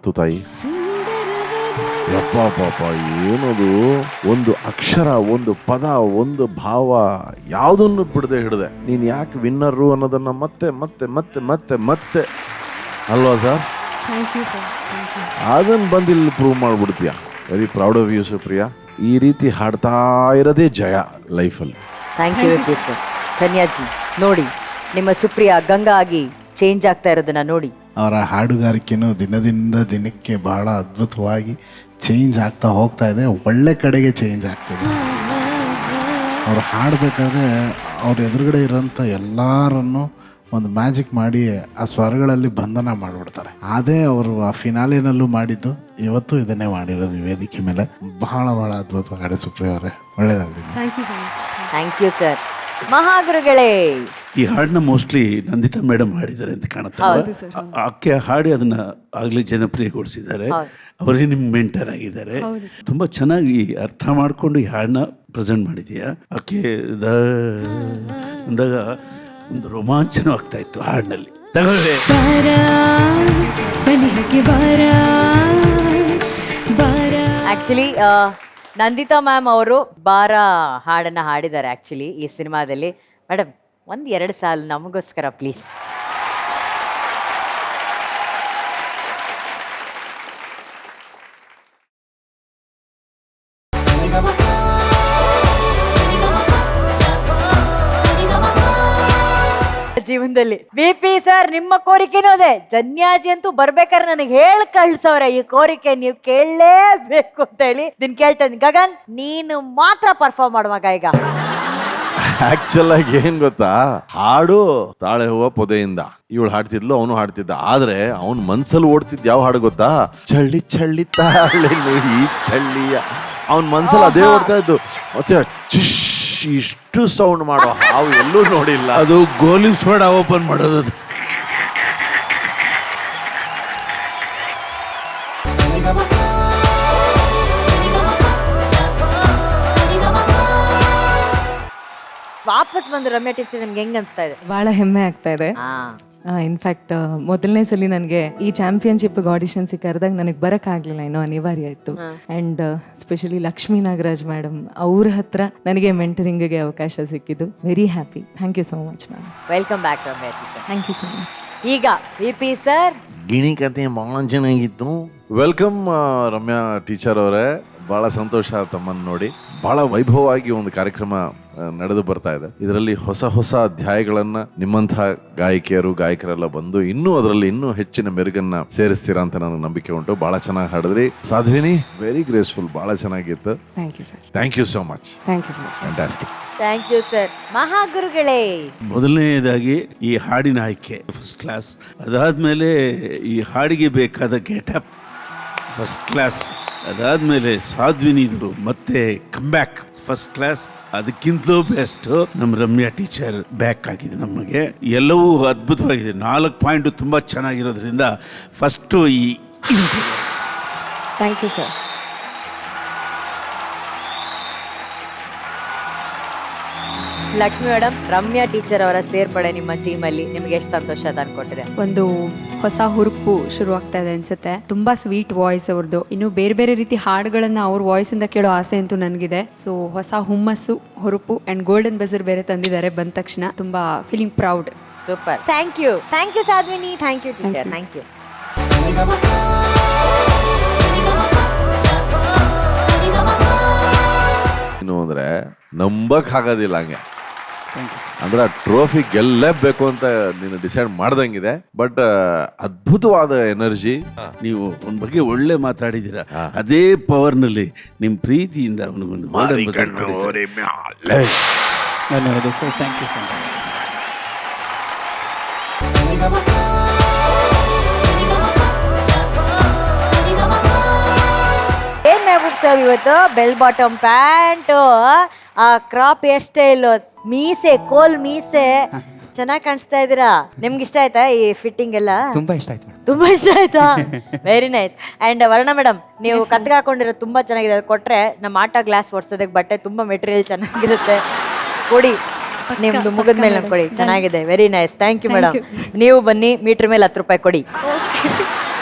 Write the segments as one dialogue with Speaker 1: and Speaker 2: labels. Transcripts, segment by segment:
Speaker 1: ಮಾತು ತಾಯಿ. ಯಪ್ಪ ಪಾಪ, ಏನದು, ಒಂದು ಅಕ್ಷರ, ಒಂದು ಪದ, ಒಂದು ಭಾವ, ಯಾವುದನ್ನು ಬಿಡದೆ ಹಿಡಿದೆ. ನೀನು ಯಾಕೆ ವಿನ್ನರು ಅನ್ನೋದನ್ನ ಮತ್ತೆ ಮತ್ತೆ ಮತ್ತೆ ಮತ್ತೆ ಮತ್ತೆ ಅಲ್ವಾ ಸರ್? ಅದನ್ನು ಬಂದು ಇಲ್ಲಿ ಪ್ರೂವ್ ಮಾಡ್ಬಿಡ್ತೀಯ. Very proud of you Supriya. ಈ ರೀತಿ ಹಾಡ್ತಾ ಇರೋದೇ ಜಯ ಲೈಫಲ್ಲಿ.
Speaker 2: Thank you sir. ಚನ್ಯಾಜಿ ನೋಡಿ, ನಿಮ್ಮ ಸುಪ್ರಿಯಾ ಗಂಗಾ ಆಗಿ ಚೇಂಜ್ ಆಗ್ತಾ ಇರೋದನ್ನ ನೋಡಿ.
Speaker 3: ಅವರ ಹಾಡುಗಾರಿಕೆನೂ ದಿನದಿಂದ ದಿನಕ್ಕೆ ಬಹಳ ಅದ್ಭುತವಾಗಿ ಚೇಂಜ್ ಆಗ್ತಾ ಹೋಗ್ತಾ ಇದೆ, ಒಳ್ಳೆ ಕಡೆಗೆ ಚೇಂಜ್ ಆಗ್ತಿದೆ. ಅವ್ರು ಹಾಡಬೇಕಾದ್ರೆ ಅವ್ರ ಎದುರುಗಡೆ ಇರೋಂಥ ಎಲ್ಲರನ್ನು ಒಂದು ಮ್ಯಾಜಿಕ್ ಮಾಡಿ ಆ ಸ್ವರಗಳಲ್ಲಿ ಬಂಧನ ಮಾಡಿಬಿಡ್ತಾರೆ. ಅದೇ ಅವರು ಆ ಫಿನಾಲಿನಲ್ಲೂ ಮಾಡಿದ್ದು, ಇವತ್ತು ಇದನ್ನೇ ಮಾಡಿರೋದು ವೇದಿಕೆ ಮೇಲೆ. ಬಹಳ ಬಹಳ ಅದ್ಭುತ ಹಾಡು ಸುಪ್ರಿಯಾ ಅವರೇ, ಒಳ್ಳೇದಾಗಲಿ.
Speaker 2: Thank you sir. ಮಹಾಗುರುಗಳೇ,
Speaker 4: ಈ ಹಾಡನ್ನ ಮೋಸ್ಟ್ಲಿ ನಂದಿತಾ ಮೇಡಮ್ ಹಾಡಿದ್ದಾರೆ ಅಂತ ಕಾಣುತ್ತೆ. ಆಕೆ ಹಾಡಿ ಅದನ್ನ ಆಗ್ಲೇ ಜನಪ್ರಿಯಗೊಳಿಸಿದ್ದಾರೆ. ಅವರೇ ನಿಮ್ಮ ಮೆಂಟರ್ ಆಗಿದ್ದಾರೆ. ತುಂಬಾ ಚೆನ್ನಾಗಿ ಅರ್ಥ ಮಾಡ್ಕೊಂಡು ಈ ಹಾಡನ್ನ ಪ್ರೆಸೆಂಟ್ ಮಾಡಿದೀಯಾ. ಆಕೆ ಅಂದಾಗ ಒಂದು ರೋಮಾಂಚನ ಆಗ್ತಾ ಇತ್ತು ಹಾಡಿನಲ್ಲಿ. ತಗೊಳ್ಳಿ.
Speaker 2: ಆಕ್ಚುಲಿ ನಂದಿತಾ ಮ್ಯಾಮ್ ಅವರು ಬಾರ ಹಾಡನ್ನ ಹಾಡಿದ್ದಾರೆ ಆಕ್ಚುಲಿ ಈ ಸಿನಿಮಾದಲ್ಲಿ. ಮೇಡಮ್, 1-2 ಸಾಲು ನಮಗೋಸ್ಕರ ಪ್ಲೀಸ್. ಜೀವನದಲ್ಲಿ BP ಸರ್, ನಿಮ್ಮ ಕೋರಿಕೆನೂ ಅದೇ. ಜನ್ಯಾಜಿ ಅಂತೂ ಬರ್ಬೇಕಾದ್ರೆ ನನಗೆ ಹೇಳಿ ಕಳ್ಸವ್ರೆ, ಈ ಕೋರಿಕೆ ನೀವು ಕೇಳಲೇಬೇಕು ಅಂತ ಹೇಳಿ. ಇದನ್ನ ಕೇಳ್ತಾ ಇದ್ದೀನಿ. ಗಗನ್, ನೀನು ಮಾತ್ರ ಪರ್ಫಾರ್ಮ್ ಮಾಡುವಾಗ ಈಗ.
Speaker 1: ಆಕ್ಚುಲ್ ಆಗಿ ಏನ್ ಗೊತ್ತಾ, ಹಾಡು ತಾಳೆ ಹೂವ ಪೊದೆಯಿಂದ ಇವಳು ಹಾಡ್ತಿದ್ಲು, ಅವನು ಹಾಡ್ತಿದ್ದ. ಆದ್ರೆ ಅವನ್ ಮನ್ಸಲ್ಲಿ ಓಡ್ತಿದ್ ಯಾವ ಹಾಡು ಗೊತ್ತಾ? ಚಳ್ಳಿ ಚಳ್ಳಿ ತಾಳೆ ಈ ಚಳ್ಳಿಯ. ಅವನ್ ಮನ್ಸಲ್ಲಿ ಅದೇ ಓಡ್ತಾ ಇದ್ದು. ಮತ್ತೆ ಚಿಶ್ ಇಷ್ಟು ಸೌಂಡ್ ಮಾಡೋ ಹಾವು ಎಲ್ಲೂ ನೋಡಿಲ್ಲ.
Speaker 4: ಅದು ಗೋಲಿ ಸೋಡಾ ಓಪನ್ ಮಾಡೋದು.
Speaker 2: ವಾಪಸ್ ಬಂದು ರಮ್ಯಾ ಟೀಚರ್, ನಿಮ್ಗೆ ಹೆಂಗ್ ಅನ್ಸ್ತಾ ಇದೆ?
Speaker 5: ಬಹಳ ಹೆಮ್ಮೆ ಆಗ್ತಾ ಇದೆ. ಇನ್ಫ್ಯಾಕ್ಟ್ ಮೊದಲನೇ ಸಲ ನನಗೆ ಈ ಚಾಂಪಿಯನ್ಶಿಪ್ ಆಡಿಷನ್ಸಿಗೆ ಕರೆದಾಗ ನನಗೆ ಬರೋಕ್ಕಾಗಲಿಲ್ಲ, ಏನೋ ಅನಿವಾರ್ಯ ಇತ್ತು. And specially Lakshmi Nagaraj madam ಅವ್ರ ಹತ್ರ ನನಗೆ ಮೆಂಟರಿಂಗ್ಗೆ ಅವಕಾಶ ಸಿಕ್ಕಿದ್ದು. Very happy. Thank you so much ma'am.
Speaker 2: Welcome back Ramya teacher.
Speaker 5: Thank you so much.
Speaker 2: ಈಗ BP ಸರ್,
Speaker 1: ಗಿಣಿ ಕತೆ ಬಹಳ ಚೆನ್ನಾಗಿತ್ತು. ವೆಲ್ಕಮ್ ರಮ್ಯಾ ಟೀಚರ್ ಅವರೇ. ಬಹಳ ಸಂತೋಷ ತಮ್ಮನ್ನು ನೋಡಿ. ಬಹಳ ವೈಭವವಾಗಿ ಒಂದು ಕಾರ್ಯಕ್ರಮ ನಡೆದು ಬರ್ತಾ ಇದೆ. ಇದರಲ್ಲಿ ಹೊಸ ಹೊಸ ಅಧ್ಯಾಯಗಳನ್ನ ನಿಮ್ಮಂತಹ ಗಾಯಕರೆಲ್ಲ ಬಂದು ಅದರಲ್ಲಿ ಇನ್ನೂ ಹೆಚ್ಚಿನ ಮೆರುಗನ್ನ ಸೇರಿಸ್ತೀರಾ ಅಂತ ನನಗೆ ನಂಬಿಕೆ ಉಂಟು. ಬಹಳ ಚೆನ್ನಾಗಿ ಹಾಡಿದ್ರಿ ಸಾಧ್ವಿನಿ. ವೆರಿ ಗ್ರೇಸ್ಫುಲ್, ಬಹಳ ಚೆನ್ನಾಗಿತ್ತು.
Speaker 5: Thank you sir.
Speaker 1: Thank you so much.
Speaker 5: Thank you sir.
Speaker 1: Fantastic.
Speaker 2: Thank you sir. ಮಹಾಗುರುಗಳೇ,
Speaker 4: ಮೊದಲನೇದಾಗಿ ಈ ಹಾಡಿನ ಆಯ್ಕೆ ಫಸ್ಟ್ ಕ್ಲಾಸ್. ಅದಾದ್ಮೇಲೆ ಈ ಹಾಡಿಗೆ ಬೇಕಾದ ಗೆಟಪ್ ಫಸ್ಟ್ ಕ್ಲಾಸ್. ಅದಾದ್ಮೇಲೆ ಸಾಧ್ವಿನಿದು ಮತ್ತೆ ಕಮ್ಬ್ಯಾಕ್ ಫಸ್ಟ್ ಕ್ಲಾಸ್. ಅದಕ್ಕಿಂತಲೂ ಬೆಸ್ಟ್ ನಮ್ಮ ರಮ್ಯಾ ಟೀಚರ್ ಬ್ಯಾಕ್ ಆಗಿದೆ ನಮಗೆ. ಎಲ್ಲವೂ ಅದ್ಭುತವಾಗಿದೆ. 4 ಪಾಯಿಂಟ್ ತುಂಬಾ ಚೆನ್ನಾಗಿರೋದ್ರಿಂದ ಫಸ್ಟು ಈ
Speaker 5: thank you sir.
Speaker 2: Lakshmi madam, Ramya teacher ಅವರ ಸೇರ್ಪಡೆ ನಿಮ್ಮ ಟೀಮಲ್ಲಿ ನಿಮ್ಗೆ ಎಷ್ಟು ಸಂತೋಷ ತಂದ್ಕೊಟ್ಟಿದೆ?
Speaker 6: ಒಂದು ಹೊಸ ಹುರುಪು ಶುರು ಆಗ್ತಾ ಇದೆ ಅನ್ಸುತ್ತೆ. ತುಂಬಾ ಸ್ವೀಟ್ ವಾಯ್ಸ್ ಅವ್ರದ್ದು. ಇನ್ನು ಬೇರೆ ಬೇರೆ ರೀತಿ ಹಾಡುಗಳನ್ನ ಅವ್ರ ವಾಯ್ಸ್ ಇಂದ ಕೇಳೋ ಆಸೆ ಅಂತೂ ನನಗಿದೆ. ಸೊ ಹೊಸ ಹುಮ್ಮಸ್ಸು, ಹುರುಪು ಅಂಡ್ ಗೋಲ್ಡನ್ ಬಜರ್ ಬೇರೆ ತಂದಿದ್ದಾರೆ. ಬಂದ ತಕ್ಷಣ ತುಂಬಾ feeling proud.
Speaker 2: Super. Thank you Sadhvini. Thank you teacher. Thank you.
Speaker 1: ಏನು ಅಂದ್ರೆ ನಂಬಕ್ ಆಗೋದಿಲ್ಲ ಹಂಗೆ. ಅಂದ್ರೆ ಟ್ರೋಫಿ ಗೆಲ್ಲೇಬೇಕು ಅಂತ ನೀನು ಡಿಸೈಡ್ ಮಾಡ್ದಂಗಿದೆ. ಬಟ್ ಅದ್ಭುತವಾದ ಎನರ್ಜಿ.
Speaker 4: ನೀವು ಅವನ ಬಗ್ಗೆ ಒಳ್ಳೆ ಮಾತಾಡಿದ್ದೀರಾ. ಅದೇ ಪವರ್ ನಲ್ಲಿ ನಿಮ್ ಪ್ರೀತಿಯಿಂದ ಅವನಿಗೊಂದು
Speaker 7: ಧನ್ಯವಾದ sir. Thank you so much.
Speaker 2: ಏನ್ ಮೆಹಬೂಬ್ ಸರ್, ಇವತ್ತು ಬೆಲ್ ಬಾಟಮ್ ಪ್ಯಾಂಟ್, ಆ ಕ್ರಾಪ್ ಹೇರ್ ಸ್ಟೈಲ್, ಮೀಸೆ, ಕೋಲ್ ಮೀಸೆ, ಚೆನ್ನಾಗಿ ಕಾಣಿಸ್ತಾ ಇದ್ದೀರಾ. ನಿಮ್ಗೆ ಇಷ್ಟ ಆಯ್ತಾ ಈ ಫಿಟ್ಟಿಂಗ್ ಎಲ್ಲ?
Speaker 7: ತುಂಬಾ ಇಷ್ಟ ಆಯ್ತು.
Speaker 2: ತುಂಬಾ ಇಷ್ಟ ಆಯ್ತಾ? Very nice. ಅಂಡ್ ವರ್ಣ ಮೇಡಮ್, ನೀವು ಕತ್ಗೆ ಹಾಕೊಂಡಿರೋದು ತುಂಬಾ ಚೆನ್ನಾಗಿದೆ. ಅದು ಕೊಟ್ರೆ ನಮ್ಮ ಆಟ ಗ್ಲಾಸ್ ಒಡ್ಸೋದಕ್ಕೆ ಬಟ್ಟೆ ತುಂಬಾ ಮೆಟೀರಿಯಲ್ ಚೆನ್ನಾಗಿರುತ್ತೆ. ಕೊಡಿ, ನಿಮ್ದು ಮುಗಿದ ಮೇಲೆ ಕೊಡಿ. ಚೆನ್ನಾಗಿದೆ. Very nice. Thank you madam. ನೀವು ಬನ್ನಿ, ಮೀಟರ್ ಮೇಲೆ 10 ರೂಪಾಯಿ ಕೊಡಿ.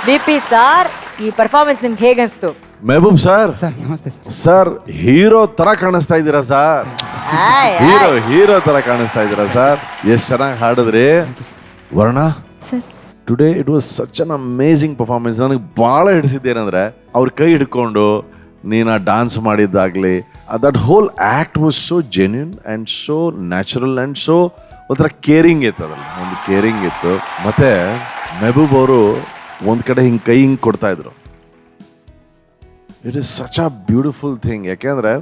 Speaker 2: BP ಸಾರ್, ಈ ಪರ್ಫಾರ್ಮೆನ್ಸ್ ನಿಮ್ಗೆ ಹೇಗೆ ಅನಿಸ್ತು?
Speaker 1: ಮೆಹಬೂಬ್ ಸರ್,
Speaker 7: ಸರ್ ನಮಸ್ತೆ ಸರ್.
Speaker 1: ಸರ್ ಹೀರೋ ತರ ಕಾಣಿಸ್ತಾ ಇದ್ದೀರಾ ಸರ್. ಹೀರೋ ತರ ಕಾಣಿಸ್ತಾ ಇದ್ದೀರಾ ಸರ್. ಎಷ್ಟು ಚೆನ್ನಾಗಿ ಹಾಡಿದ್ರಿ. Varna,
Speaker 6: sir
Speaker 1: today it was such an amazing performance. ನನಗೆ ಭಾಳ ಹಿಡಿಸಿದ್ದೇನೆಂದ್ರೆ ಅವ್ರ ಕೈ ಹಿಡ್ಕೊಂಡು ನೀನು ಡಾನ್ಸ್ ಮಾಡಿದ್ದಾಗಲಿ, that whole act was so genuine and so natural and so ಒಂಥರ ಕೇರಿಂಗ್ ಇತ್ತು. ಅದ್ರಲ್ಲಿ ಒಂದು ಕೇರಿಂಗ್ ಇತ್ತು. ಮತ್ತು ಮೆಹಬೂಬ್ ಅವರು ಒಂದು ಕಡೆ ಹಿಂಗೆ ಕೈ ಹಿಂಗೆ ಕೊಡ್ತಾಯಿದ್ರು. It is such a beautiful thing. ಯಾಕೆಂದರೆ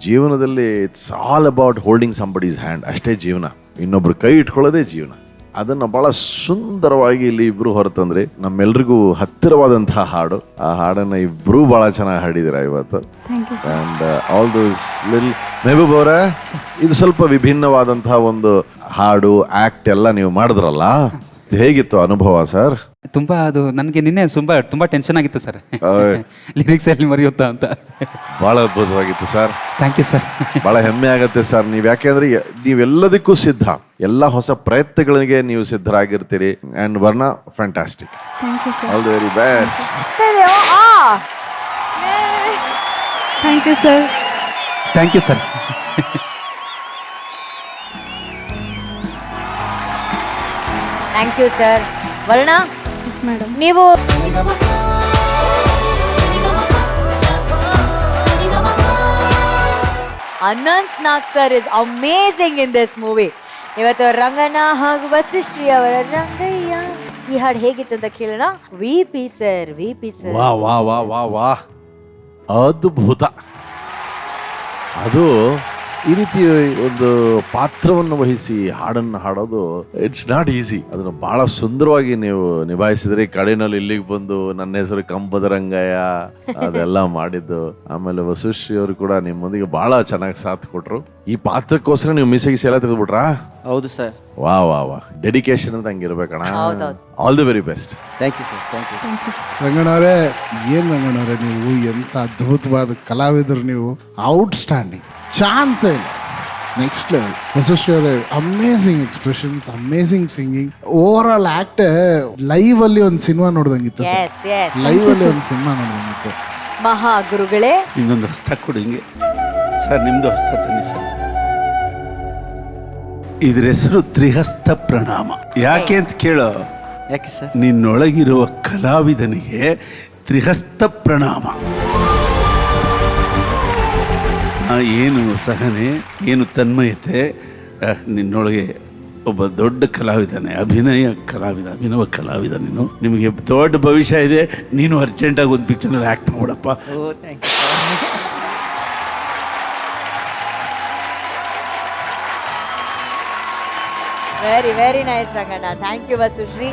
Speaker 1: ಜೀವನದಲ್ಲಿ it's all about holding somebody's hand. ಅಷ್ಟೇ ಜೀವನ. ಇನ್ನೊಬ್ರು ಕೈ ಇಟ್ಕೊಳ್ಳೋದೇ ಜೀವನ. ಅದನ್ನು ಭಾಳ ಸುಂದರವಾಗಿ ಇಲ್ಲಿ ಇಬ್ಬರು ಹೊರತಂದ್ರಿ. ನಮ್ಮೆಲ್ರಿಗೂ ಹತ್ತಿರವಾದಂತಹ ಹಾಡು. ಆ ಹಾಡನ್ನು ಇಬ್ಬರೂ ಭಾಳ ಚೆನ್ನಾಗಿ ಹಾಡಿದ್ದೀರಾ ಇವತ್ತು. And all those lil Mehboob ಅವರೇ, ಇದು ಸ್ವಲ್ಪ ವಿಭಿನ್ನವಾದಂತಹ ಒಂದು ಹಾಡು, ಆ್ಯಕ್ಟ್ ಎಲ್ಲ ನೀವು ಮಾಡಿದ್ರಲ್ಲ, ಹೇಗಿತ್ತು ಅನುಭವ ಸರ್?
Speaker 7: ತುಂಬ ಅದು ನನಗೆ ನಿನ್ನೆ ತುಂಬ ಟೆನ್ಷನ್ ಆಗಿತ್ತು ಸರ್. ಲಿರಿಕ್ಸ್ ಎಲ್ಲಿ ಮರೆಯುತ್ತಾ ಅಂತ.
Speaker 1: ಭಾಳ ಅದ್ಭುತವಾಗಿತ್ತು ಸರ್.
Speaker 7: Thank you sir.
Speaker 1: ಭಾಳ ಹೆಮ್ಮೆ ಆಗುತ್ತೆ ಸರ್. ನೀವು ಯಾಕೆಂದ್ರೆ ನೀವೆಲ್ಲದಕ್ಕೂ ಸಿದ್ಧ, ಎಲ್ಲ ಹೊಸ ಪ್ರಯತ್ನಗಳಿಗೆ ನೀವು ಸಿದ್ಧರಾಗಿರ್ತೀರಿ. And Varna, fantastic. All the very best.
Speaker 6: Thank you sir.
Speaker 7: Thank you sir.
Speaker 2: Thank you sir. Varna,
Speaker 6: madam
Speaker 2: ನೀವು Anant Nag sir is amazing in this movie. ಇವತ್ತು ರಂಗಣ್ಣ ಹಾಗೂ ವಸಿಶ್ರೀ ಅವರ ರಂಗಯ್ಯ ಈ ಹಾಡು ಹೇಗಿತ್ತು ಅಂತ ಕೇಳೋಣ. V P sir.
Speaker 1: ವಾ ವಾ ವಾ ವಾ ವಾ, ಅದ್ಭುತ. ಅದು ಈ ರೀತಿ ಒಂದು ಪಾತ್ರವನ್ನು ವಹಿಸಿ ಹಾಡನ್ನು ಹಾಡೋದು ಇಟ್ಸ್ ನಾಟ್ ಈಸಿ. ಅದನ್ನು ಬಹಳ ಸುಂದರವಾಗಿ ನೀವು ನಿಭಾಯಿಸಿದ್ರಿ. ಕಡೆನಲ್ಲಿ ಇಲ್ಲಿಗೆ ಬಂದು ನನ್ನ ಹೆಸರು ಕಂಬದ ರಂಗಯ್ಯ ಅದೆಲ್ಲ ಮಾಡಿದ್ದು. ಆಮೇಲೆ ವಸುಶ್ರೀ ಅವರು ಕೂಡ ನಿಮ್ಮೊಂದಿಗೆ ಬಹಳ ಚೆನ್ನಾಗಿ ಸಾಥ್ ಕೊಟ್ರು. ಈ ಪಾತ್ರಕ್ಕೋಸ್ಕರ ನೀವು ಮೀಸೆಗೆ ಎಲ್ಲ ತೆಗೆದುಬಿಟ್ರಾ?
Speaker 8: ಹೌದು ಸರ್.
Speaker 1: ವಾ ವಾ ವಾ, ಡೆಡಿಕೇಶನ್ ಅಂತ ಹಂಗಿರ್ಬೇಕಣ್ಣ. All the very best.
Speaker 8: Thank you sir. Thank you.
Speaker 3: ರಂಗಣ್ಣವರೇ, ಏನು ರಂಗಣ್ಣವರೇ, ನೀವು ಎಂಥ ಅದ್ಭುತವಾದ ಕಲಾವಿದರು ನೀವು. ಔಟ್ಸ್ಟ್ಯಾಂಡಿಂಗ್, ಚಾನ್ಸೇ ಇಲ್ಲ. Next level. ವಸುಶ್ರೀ ಅವರೇ, amazing expressions, amazing singing. Over all act live ಅಲ್ಲಿ ಒಂದು ಸಿನಿಮಾ ನೋಡ್ದಂಗಿತ್ತು ಸರ್.
Speaker 2: ಎಸ್ ಎಸ್
Speaker 3: ಲೈವ್ ಅಲ್ಲಿ ಒಂದು ಸಿನಿಮಾ ನೋಡ್ದಂಗಿತ್ತು.
Speaker 2: ಮಹಾ ಗುರುಗಳೇ,
Speaker 4: ಇನ್ನೊಂದು ಹಸ್ತ ಕೊಡಿ ಹಿಂಗೆ ಸರ್. ನಿಮ್ಮದು ಹಸ್ತ ತನ್ನಿ ಸರ್. ಇದ್ರ ಹೆಸರು ತ್ರಿಹಸ್ತ ಪ್ರಣಾಮ. ಯಾಕೆ ಅಂತ ಕೇಳೋ,
Speaker 8: ಯಾಕೆ ಸರ್?
Speaker 4: ನಿನ್ನೊಳಗಿರುವ ಕಲಾವಿದನಿಗೆ ತ್ರಿಹಸ್ತ ಪ್ರಣಾಮ. ಏನು ಸಹನೆ, ಏನು ತನ್ಮಯತೆ. ನಿನ್ನೊಳಗೆ ಒಬ್ಬ ದೊಡ್ಡ ಕಲಾವಿದನೇ, ಅಭಿನವ ಕಲಾವಿದ ನೀನು. ನಿಮಗೆ ದೊಡ್ಡ ಭವಿಷ್ಯ ಇದೆ. ನೀನು ಅರ್ಜೆಂಟಾಗಿ ಒಂದು ಪಿಕ್ಚರ್ನಲ್ಲಿ ಆ್ಯಕ್ಟ್ ಮಾಡಪ್ಪ.
Speaker 8: Oh thank you.
Speaker 2: Very very nice Ranganna. Thank you ವಸುಶ್ರೀ.